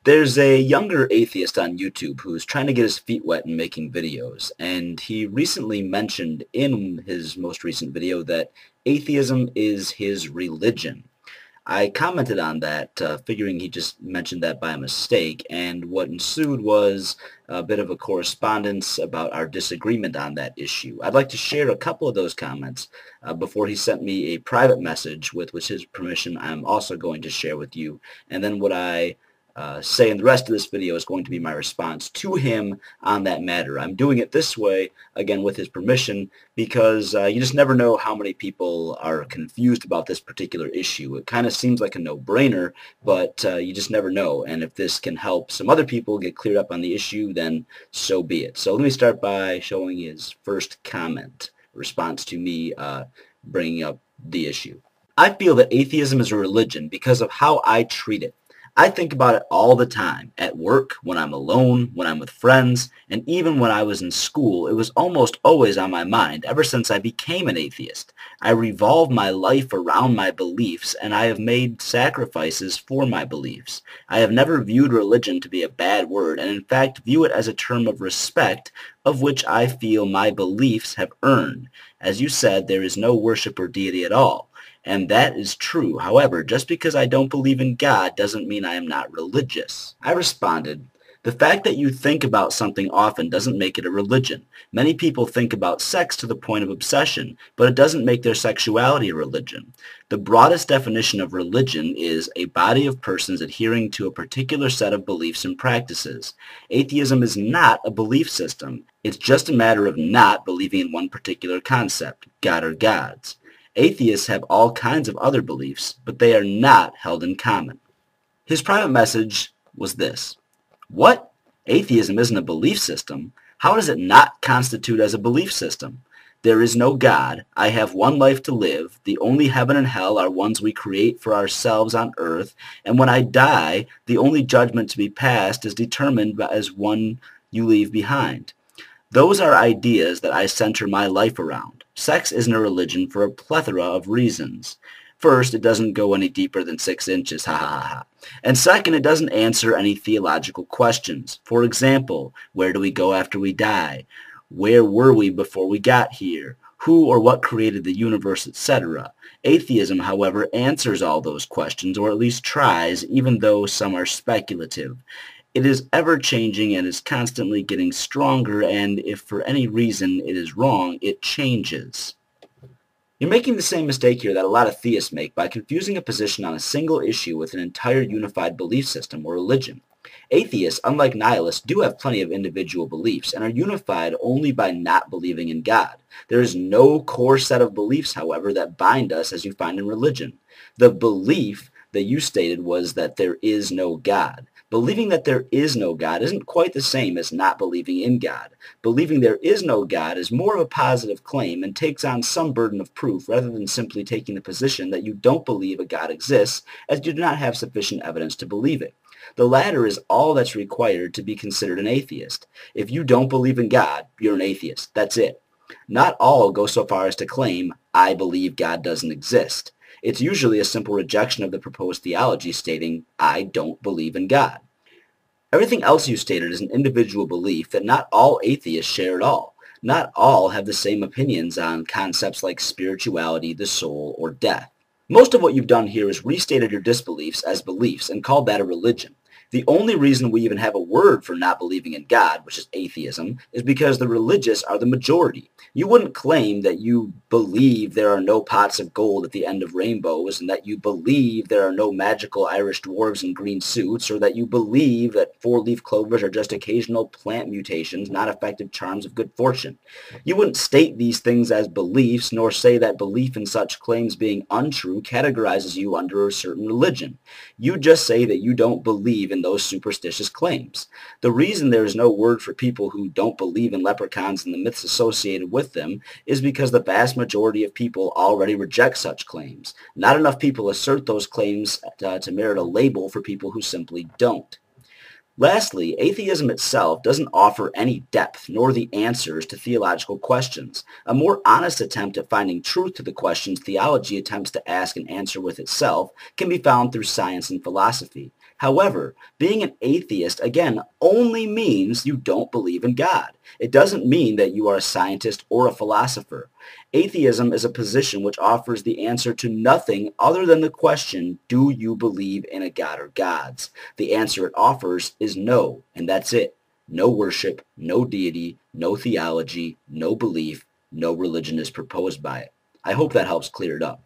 There's a younger atheist on YouTube who's trying to get his feet wet in making videos, and he recently mentioned in his most recent video that atheism is his religion. I commented on that, figuring he just mentioned that by mistake, and what ensued was a bit of a correspondence about our disagreement on that issue. I'd like to share a couple of those comments before he sent me a private message with his permission I'm also going to share with you, and then what I say in the rest of this video is going to be my response to him on that matter. I'm doing it this way, again with his permission, because you just never know how many people are confused about this particular issue. It kind of seems like a no-brainer, but you just never know, and if this can help some other people get cleared up on the issue, then so be it. So let me start by showing his first comment, response to me bringing up the issue. I feel that atheism is a religion because of how I treat it. I think about it all the time, at work, when I'm alone, when I'm with friends, and even when I was in school, it was almost always on my mind ever since I became an atheist. I revolve my life around my beliefs, and I have made sacrifices for my beliefs. I have never viewed religion to be a bad word, and in fact view it as a term of respect, of which I feel my beliefs have earned. As you said, there is no worship or deity at all. And that is true. However, just because I don't believe in God doesn't mean I am not religious. I responded, the fact that you think about something often doesn't make it a religion. Many people think about sex to the point of obsession, but it doesn't make their sexuality a religion. The broadest definition of religion is a body of persons adhering to a particular set of beliefs and practices. Atheism is not a belief system. It's just a matter of not believing in one particular concept, God or gods. Atheists have all kinds of other beliefs, but they are not held in common. His private message was this. What? Atheism isn't a belief system. How does it not constitute as a belief system? There is no God. I have one life to live. The only heaven and hell are ones we create for ourselves on earth. And when I die, the only judgment to be passed is determined as one you leave behind. Those are ideas that I center my life around. Sex isn't a religion for a plethora of reasons. First, it doesn't go any deeper than 6 inches, ha ha ha ha. And second, it doesn't answer any theological questions. For example, where do we go after we die? Where were we before we got here? Who or what created the universe, etc. Atheism, however, answers all those questions, or at least tries, even though some are speculative. It is ever-changing and is constantly getting stronger, and if for any reason it is wrong, it changes. You're making the same mistake here that a lot of theists make by confusing a position on a single issue with an entire unified belief system or religion. Atheists, unlike nihilists, do have plenty of individual beliefs and are unified only by not believing in God. There is no core set of beliefs, however, that bind us as you find in religion. The belief that you stated was that there is no God. Believing that there is no God isn't quite the same as not believing in God. Believing there is no God is more of a positive claim and takes on some burden of proof rather than simply taking the position that you don't believe a God exists as you do not have sufficient evidence to believe it. The latter is all that's required to be considered an atheist. If you don't believe in God, you're an atheist. That's it. Not all go so far as to claim, I believe God doesn't exist. It's usually a simple rejection of the proposed theology stating, I don't believe in God. Everything else you stated is an individual belief that not all atheists share at all. Not all have the same opinions on concepts like spirituality, the soul, or death. Most of what you've done here is restated your disbeliefs as beliefs and called that a religion. The only reason we even have a word for not believing in God, which is atheism, is because the religious are the majority. You wouldn't claim that you believe there are no pots of gold at the end of rainbows, and that you believe there are no magical Irish dwarves in green suits, or that you believe that 4-leaf clovers are just occasional plant mutations, not effective charms of good fortune. You wouldn't state these things as beliefs, nor say that belief in such claims being untrue categorizes you under a certain religion. You just say that you don't believe in those superstitious claims. The reason there is no word for people who don't believe in leprechauns and the myths associated with them is because the vast majority of people already reject such claims. Not enough people assert those claims to merit a label for people who simply don't. Lastly, atheism itself doesn't offer any depth nor the answers to theological questions. A more honest attempt at finding truth to the questions theology attempts to ask and answer with itself can be found through science and philosophy. However, being an atheist, again, only means you don't believe in God. It doesn't mean that you are a scientist or a philosopher. Atheism is a position which offers the answer to nothing other than the question, do you believe in a God or gods? The answer it offers is no, and that's it. No worship, no deity, no theology, no belief, no religion is proposed by it. I hope that helps clear it up.